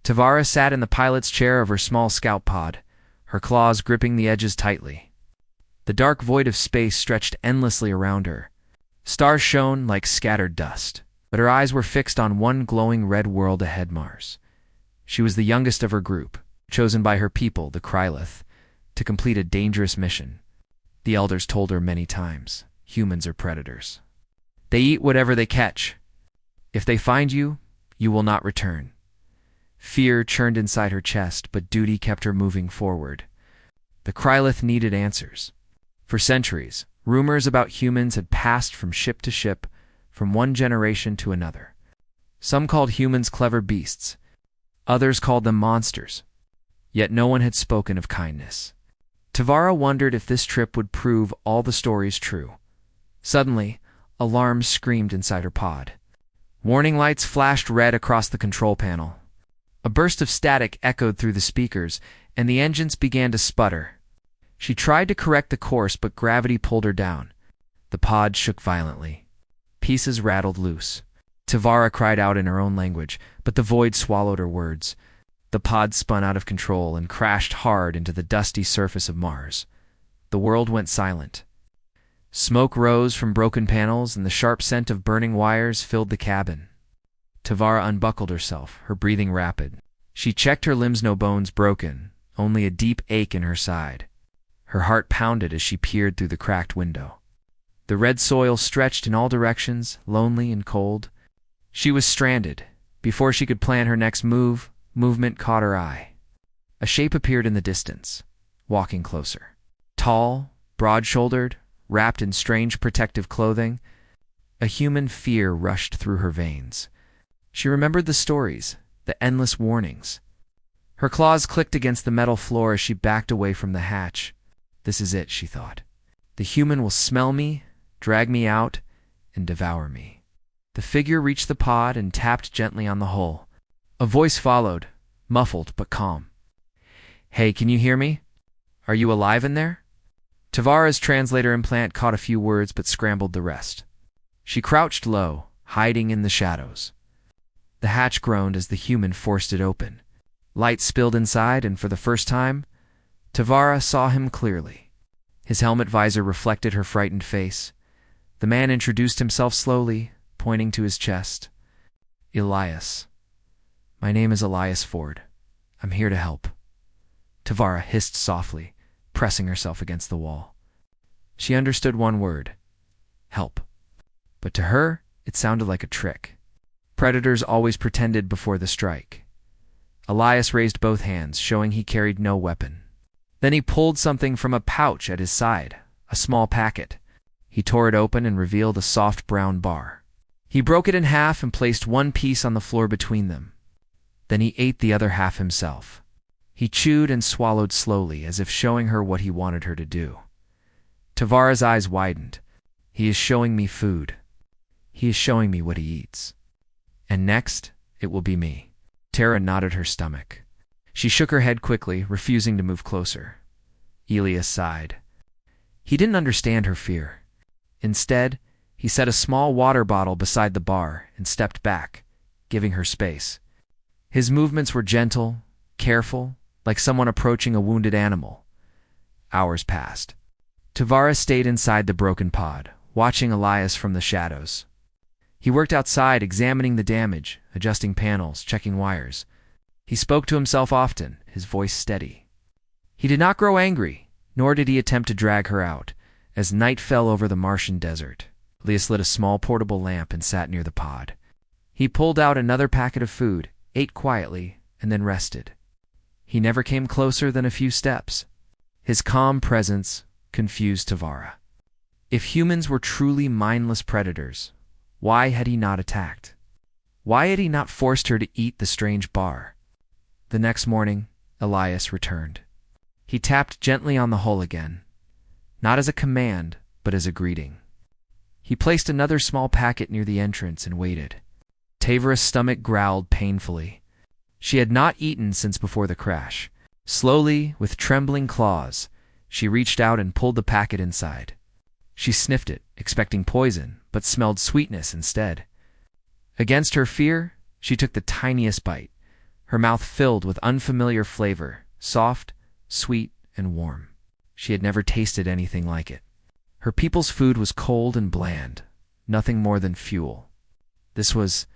Tavara sat in the pilot's chair of her small scout pod, her claws gripping the edges tightly. The dark void of space stretched endlessly around her. Stars shone like scattered dust, but her eyes were fixed on one glowing red world ahead, Mars. She was the youngest of her group, chosen by her people, the Krylith, to complete a dangerous mission. The elders told her many times, humans are predators. They eat whatever they catch. If they find you, you will not return. Fear churned inside her chest, but duty kept her moving forward. The Krylith needed answers. For centuries, rumors about humans had passed from ship to ship, from one generation to another. Some called humans clever beasts. Others called them monsters. Yet no one had spoken of kindness. Tavara wondered if this trip would prove all the stories true. Suddenly, alarms screamed inside her pod. Warning lights flashed red across the control panel. A burst of static echoed through the speakers, and the engines began to sputter. She tried to correct the course, but gravity pulled her down. The pod shook violently. Pieces rattled loose. Tavara cried out in her own language, but the void swallowed her words. The pod spun out of control and crashed hard into the dusty surface of Mars. The world went silent. Smoke rose from broken panels, and the sharp scent of burning wires filled the cabin. Tavara unbuckled herself, her breathing rapid. She checked her limbs, no bones broken, only a deep ache in her side. Her heart pounded as she peered through the cracked window. The red soil stretched in all directions, lonely and cold. She was stranded. Before she could plan her next move, movement caught her eye. A shape appeared in the distance, walking closer. Tall, broad-shouldered, wrapped in strange protective clothing, a human fear rushed through her veins. She remembered the stories, the endless warnings. Her claws clicked against the metal floor as she backed away from the hatch. This is it, she thought. The human will smell me, drag me out, and devour me. The figure reached the pod and tapped gently on the hull. A voice followed, muffled but calm. "Hey, can you hear me? Are you alive in there?" Tavara's translator implant caught a few words but scrambled the rest. She crouched low, hiding in the shadows. The hatch groaned as the human forced it open. Light spilled inside, and for the first time, Tavara saw him clearly. His helmet visor reflected her frightened face. The man introduced himself slowly, pointing to his chest. "Elias. My name is Elias Ford. I'm here to help." Tavara hissed softly, pressing herself against the wall. She understood one word: help. But to her, it sounded like a trick. Predators always pretended before the strike. Elias raised both hands, showing he carried no weapon. Then he pulled something from a pouch at his side, a small packet. He tore it open and revealed a soft brown bar. He broke it in half and placed one piece on the floor between them. Then he ate the other half himself. He chewed and swallowed slowly, as if showing her what he wanted her to do. Tavara's eyes widened. He is showing me food. He is showing me what he eats. And next, it will be me. Tara nodded her stomach. She shook her head quickly, refusing to move closer. Elias sighed. He didn't understand her fear. Instead, he set a small water bottle beside the bar and stepped back, giving her space. His movements were gentle, careful, like someone approaching a wounded animal. Hours passed. Tavara stayed inside the broken pod, watching Elias from the shadows. He worked outside, examining the damage, adjusting panels, checking wires. He spoke to himself often, his voice steady. He did not grow angry, nor did he attempt to drag her out. As night fell over the Martian desert, Elias lit a small portable lamp and sat near the pod. He pulled out another packet of food, ate quietly, and then rested. He never came closer than a few steps. His calm presence confused Tavara. If humans were truly mindless predators, why had he not attacked? Why had he not forced her to eat the strange bar? The next morning, Elias returned. He tapped gently on the hull again, not as a command, but as a greeting. He placed another small packet near the entrance and waited. Tavara's stomach growled painfully. She had not eaten since before the crash. Slowly, with trembling claws, she reached out and pulled the packet inside. She sniffed it, expecting poison, but smelled sweetness instead. Against her fear, she took the tiniest bite. her mouth filled with unfamiliar flavor, soft, sweet, and warm. She had never tasted anything like it. Her people's food was cold and bland, nothing more than fuel. This was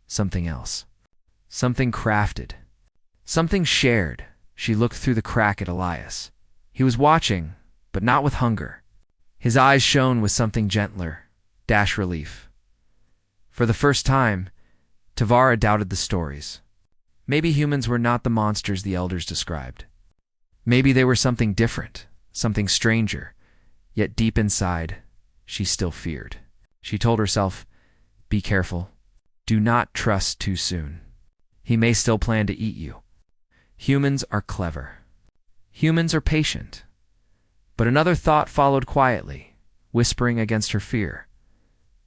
something else. Something crafted. Something shared. She looked through the crack at Elias. He was watching, but not with hunger. His eyes shone with something gentler, relief. For the first time, Devour doubted the stories. Maybe humans were not the monsters the elders described. Maybe they were something different, something stranger, yet deep inside, she still feared. She told herself, "Be careful. Do not trust too soon. He may still plan to eat you." Humans are clever. Humans are patient. But another thought followed quietly, whispering against her fear.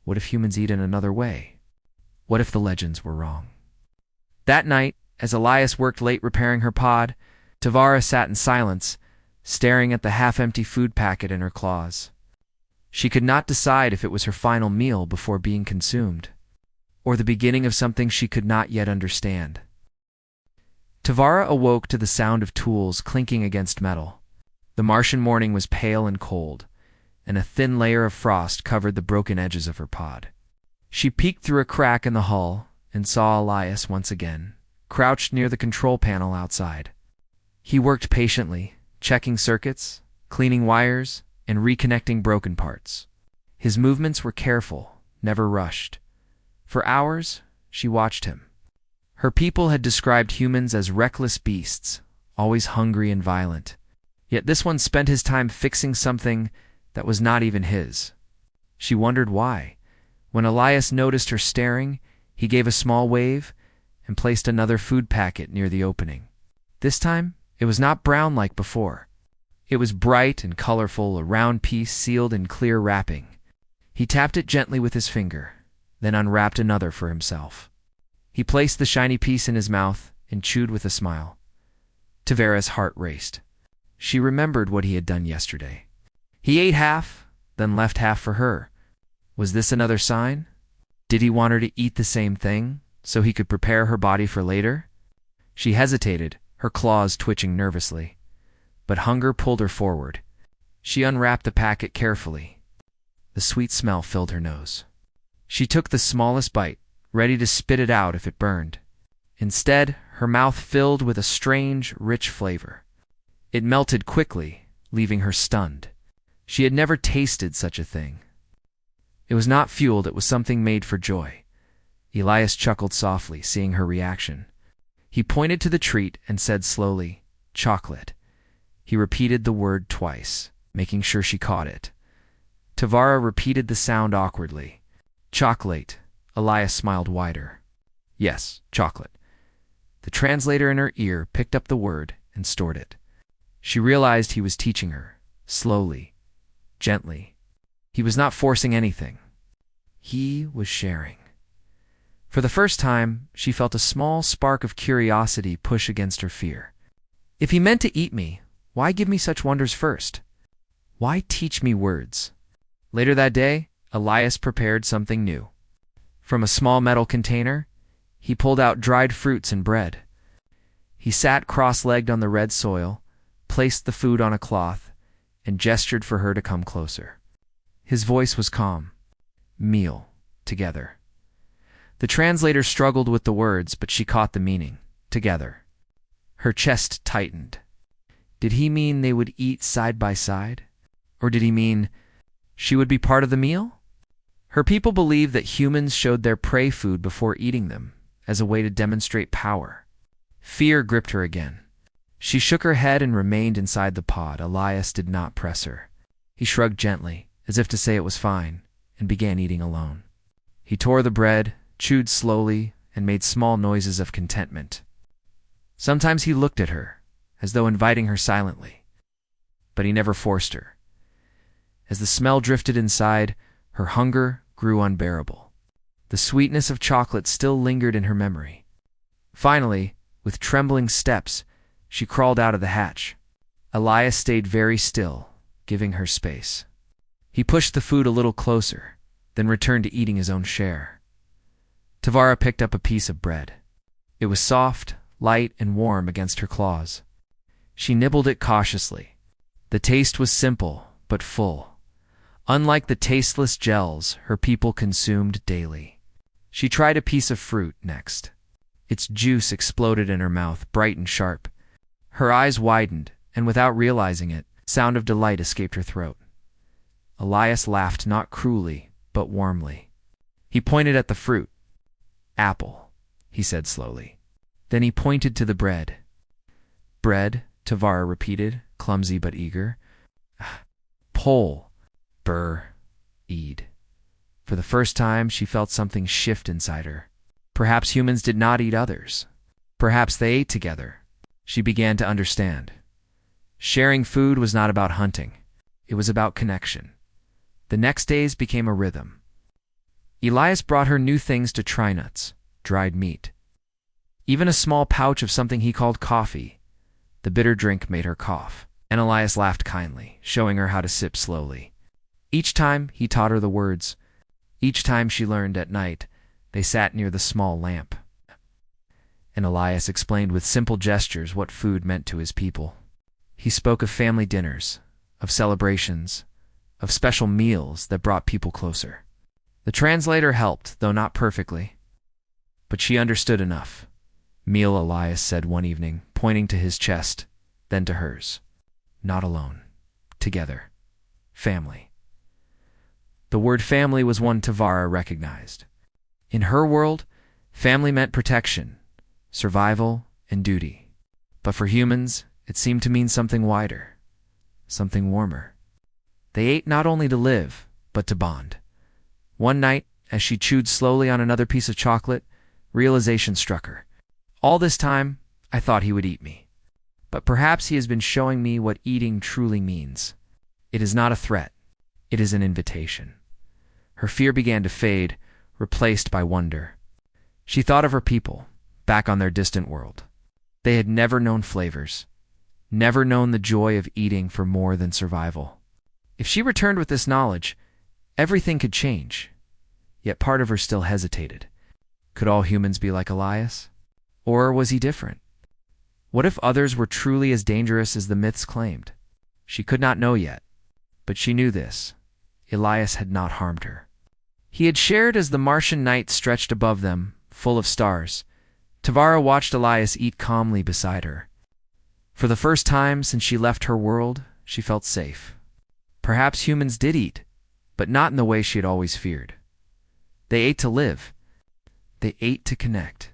What if humans eat in another way? What if the legends were wrong? That night, as Elias worked late repairing her pod, Devour sat in silence, staring at the half-empty food packet in her claws. She could not decide if it was her final meal before being consumed, or the beginning of something she could not yet understand. Devour awoke to the sound of tools clinking against metal. The Martian morning was pale and cold, and a thin layer of frost covered the broken edges of her pod. She peeked through a crack in the hull and saw Elias once again, crouched near the control panel outside. He worked patiently, checking circuits, cleaning wires, and reconnecting broken parts. His movements were careful, never rushed. For hours, she watched him. Her people had described humans as reckless beasts, always hungry and violent. Yet this one spent his time fixing something that was not even his. She wondered why. When Elias noticed her staring, he gave a small wave and placed another food packet near the opening. This time, it was not brown like before. It was bright and colorful, a round piece sealed in clear wrapping. He tapped it gently with his finger, then unwrapped another for himself. He placed the shiny piece in his mouth and chewed with a smile. Tavera's heart raced. She remembered what he had done yesterday. He ate half, then left half for her. Was this another sign? Did he want her to eat the same thing, so he could prepare her body for later? She hesitated, her claws twitching nervously. But hunger pulled her forward. She unwrapped the packet carefully. The sweet smell filled her nose. She took the smallest bite, ready to spit it out if it burned. Instead, her mouth filled with a strange, rich flavor. It melted quickly, leaving her stunned. She had never tasted such a thing. It was not fueled, it was something made for joy. Elias chuckled softly, seeing her reaction. He pointed to the treat and said slowly, "Chocolate." He repeated the word twice, making sure she caught it. Devour repeated the sound awkwardly. "Chocolate." Elias smiled wider. "Yes, chocolate." The translator in her ear picked up the word and stored it. She realized he was teaching her, slowly, gently. He was not forcing anything. He was sharing. For the first time, she felt a small spark of curiosity push against her fear. If he meant to eat me, why give me such wonders first? Why teach me words? Later that day, Elias prepared something new. From a small metal container, he pulled out dried fruits and bread. He sat cross-legged on the red soil, placed the food on a cloth, and gestured for her to come closer. His voice was calm. Meal. Together. The translator struggled with the words, but she caught the meaning. Together. Her chest tightened. Did he mean they would eat side by side? Or did he mean she would be part of the meal? Her people believed that humans showed their prey food before eating them, as a way to demonstrate power. Fear gripped her again. She shook her head and remained inside the pod. Elias did not press her. He shrugged gently, as if to say it was fine, and began eating alone. He tore the bread, chewed slowly, and made small noises of contentment. Sometimes he looked at her, as though inviting her silently. But he never forced her. As the smell drifted inside, her hunger grew unbearable. The sweetness of chocolate still lingered in her memory. Finally, with trembling steps, she crawled out of the hatch. Elias stayed very still, giving her space. He pushed the food a little closer, then returned to eating his own share. Devour picked up a piece of bread. It was soft, light and warm against her claws. She nibbled it cautiously. The taste was simple, but full. Unlike the tasteless gels her people consumed daily. She tried a piece of fruit next. Its juice exploded in her mouth, bright and sharp. Her eyes widened, and without realizing it, a sound of delight escaped her throat. Elias laughed not cruelly, but warmly. He pointed at the fruit. "Apple," he said slowly. Then he pointed to the bread. "Bread," Devour repeated, clumsy but eager. "Pole," Eid. For the first time, she felt something shift inside her. Perhaps humans did not eat others. Perhaps they ate together. She began to understand. Sharing food was not about hunting. It was about connection. The next days became a rhythm. Elias brought her new things to try: nuts, dried meat, even a small pouch of something he called coffee. The bitter drink made her cough, and Elias laughed kindly, showing her how to sip slowly. Each time he taught her the words. Each time she learned. At night, they sat near the small lamp, and Elias explained with simple gestures what food meant to his people. He spoke of family dinners, of celebrations, of special meals that brought people closer. The translator helped, though not perfectly. But she understood enough. "Meal," Elias said one evening, pointing to his chest, then to hers. "Not alone. Together. Family." The word family was one Devour recognized. In her world, family meant protection, survival, and duty. But for humans, it seemed to mean something wider, something warmer. They ate not only to live, but to bond. One night, as she chewed slowly on another piece of chocolate, realization struck her. "All this time, I thought he would eat me. But perhaps he has been showing me what eating truly means. It is not a threat. It is an invitation." Her fear began to fade, replaced by wonder. She thought of her people, back on their distant world. They had never known flavors, never known the joy of eating for more than survival. If she returned with this knowledge, everything could change. Yet part of her still hesitated. Could all humans be like Elias? Or was he different? What if others were truly as dangerous as the myths claimed? She could not know yet, but she knew this. Elias had not harmed her. He had shared as the Martian night stretched above them, full of stars. Devour watched Elias eat calmly beside her. For the first time since she left her world, she felt safe. Perhaps humans did eat, but not in the way she had always feared. They ate to live. They ate to connect.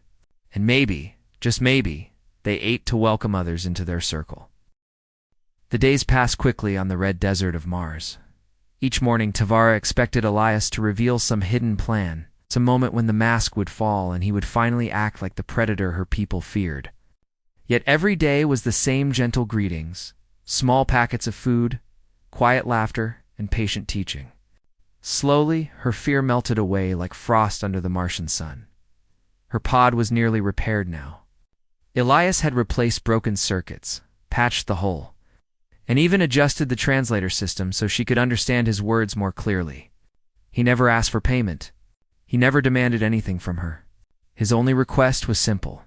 And maybe, just maybe, they ate to welcome others into their circle. The days passed quickly on the red desert of Mars. Each morning, Devour expected Elias to reveal some hidden plan, some moment when the mask would fall and he would finally act like the predator her people feared. Yet every day was the same gentle greetings, small packets of food, quiet laughter, and patient teaching. Slowly, her fear melted away like frost under the Martian sun. Her pod was nearly repaired now. Elias had replaced broken circuits, patched the hole, and even adjusted the translator system so she could understand his words more clearly. He never asked for payment. He never demanded anything from her. His only request was simple: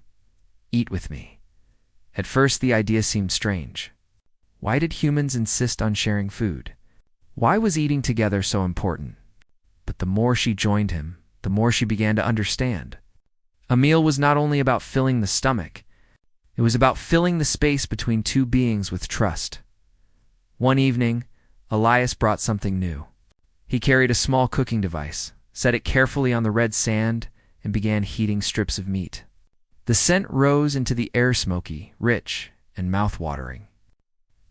eat with me. At first, the idea seemed strange. Why did humans insist on sharing food? Why was eating together so important? But the more she joined him, the more she began to understand. A meal was not only about filling the stomach, it was about filling the space between two beings with trust. One evening, Elias brought something new. He carried a small cooking device, set it carefully on the red sand, and began heating strips of meat. The scent rose into the air, smoky, rich, and mouth-watering.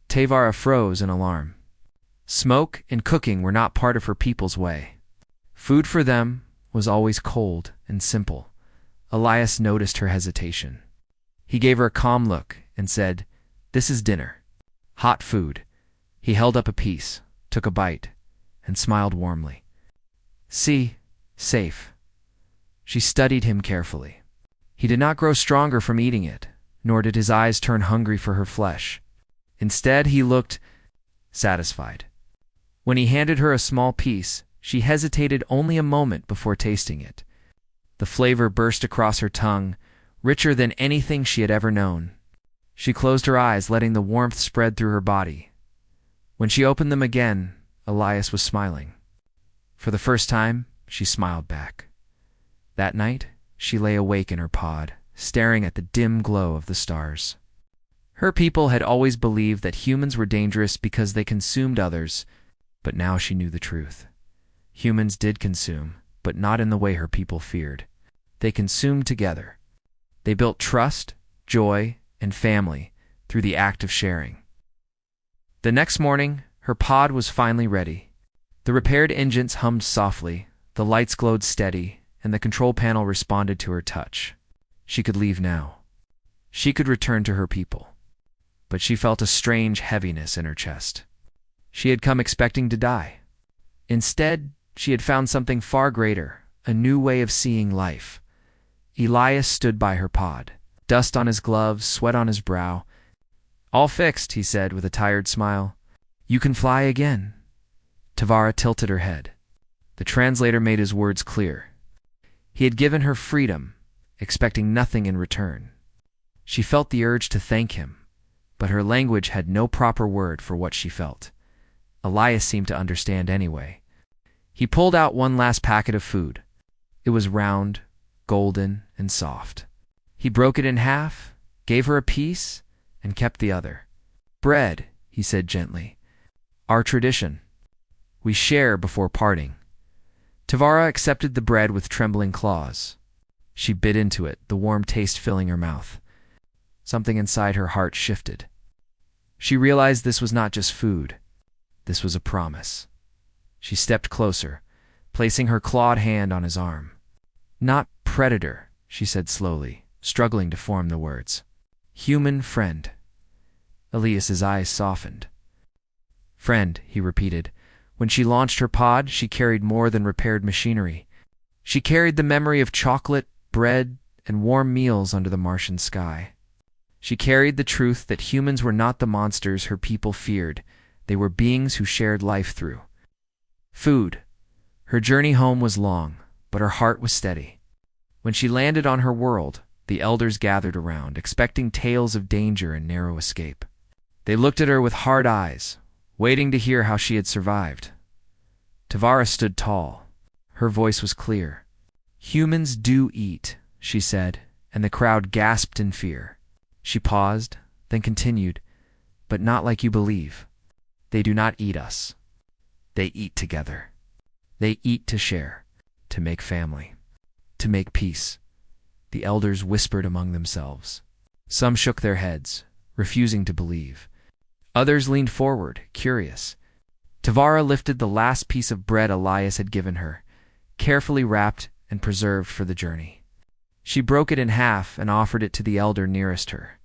Devour froze in alarm. Smoke and cooking were not part of her people's way. Food for them was always cold and simple. Elias noticed her hesitation. He gave her a calm look and said, "This is dinner. Hot food." He held up a piece, took a bite, and smiled warmly. "See, safe." She studied him carefully. He did not grow stronger from eating it, nor did his eyes turn hungry for her flesh. Instead, he looked satisfied. When he handed her a small piece, she hesitated only a moment before tasting it. The flavor burst across her tongue, richer than anything she had ever known. She closed her eyes, letting the warmth spread through her body. When she opened them again, Elias was smiling. For the first time, she smiled back. That night, she lay awake in her pod, staring at the dim glow of the stars. Her people had always believed that humans were dangerous because they consumed others, but now she knew the truth. Humans did consume, but not in the way her people feared. They consumed together. They built trust, joy, and family through the act of sharing. The next morning, her pod was finally ready. The repaired engines hummed softly, the lights glowed steady, and the control panel responded to her touch. She could leave now. She could return to her people. But she felt a strange heaviness in her chest. She had come expecting to die. Instead, she had found something far greater, a new way of seeing life. Elias stood by her pod, dust on his gloves, sweat on his brow. "All fixed," he said with a tired smile. "You can fly again." Devour tilted her head. The translator made his words clear. He had given her freedom, expecting nothing in return. She felt the urge to thank him, but her language had no proper word for what she felt. Elias seemed to understand anyway. He pulled out one last packet of food. It was round, golden, and soft. He broke it in half, gave her a piece, and kept the other. "Bread," he said gently. "Our tradition. We share before parting." Devour accepted the bread with trembling claws. She bit into it, the warm taste filling her mouth. Something inside her heart shifted. She realized this was not just food. This was a promise. She stepped closer, placing her clawed hand on his arm. "Not predator," she said slowly, struggling to form the words. "Human friend." Elias's eyes softened. "Friend," he repeated. When she launched her pod, she carried more than repaired machinery. She carried the memory of chocolate, bread, and warm meals under the Martian sky. She carried the truth that humans were not the monsters her people feared. They were beings who shared life through food. Her journey home was long, but her heart was steady. When she landed on her world, the elders gathered around, expecting tales of danger and narrow escape. They looked at her with hard eyes, waiting to hear how she had survived. Devour stood tall. Her voice was clear. "Humans do eat," she said, and the crowd gasped in fear. She paused, then continued, "But not like you believe. They do not eat us. They eat together. They eat to share, to make family, to make peace." The elders whispered among themselves. Some shook their heads, refusing to believe. Others leaned forward, curious. Devour lifted the last piece of bread Elias had given her, carefully wrapped and preserved for the journey. She broke it in half and offered it to the elder nearest her.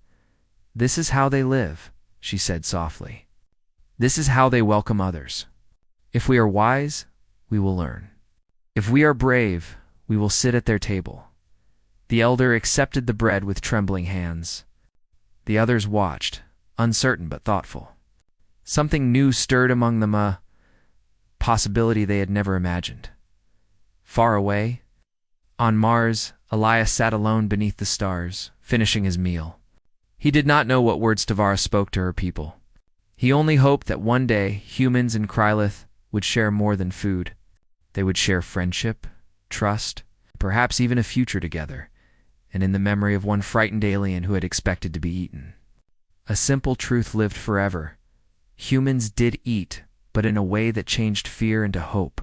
"This is how they live," she said softly. "This is how they welcome others. If we are wise, we will learn. If we are brave, we will sit at their table." The elder accepted the bread with trembling hands. The others watched, uncertain but thoughtful. Something new stirred among them, a possibility they had never imagined. Far away, on Mars, Elias sat alone beneath the stars, finishing his meal. He did not know what words Devour spoke to her people. He only hoped that one day humans in Krylith would share more than food. They would share friendship, trust, perhaps even a future together, and in the memory of one frightened alien who had expected to be eaten. A simple truth lived forever. Humans did eat, but in a way that changed fear into hope.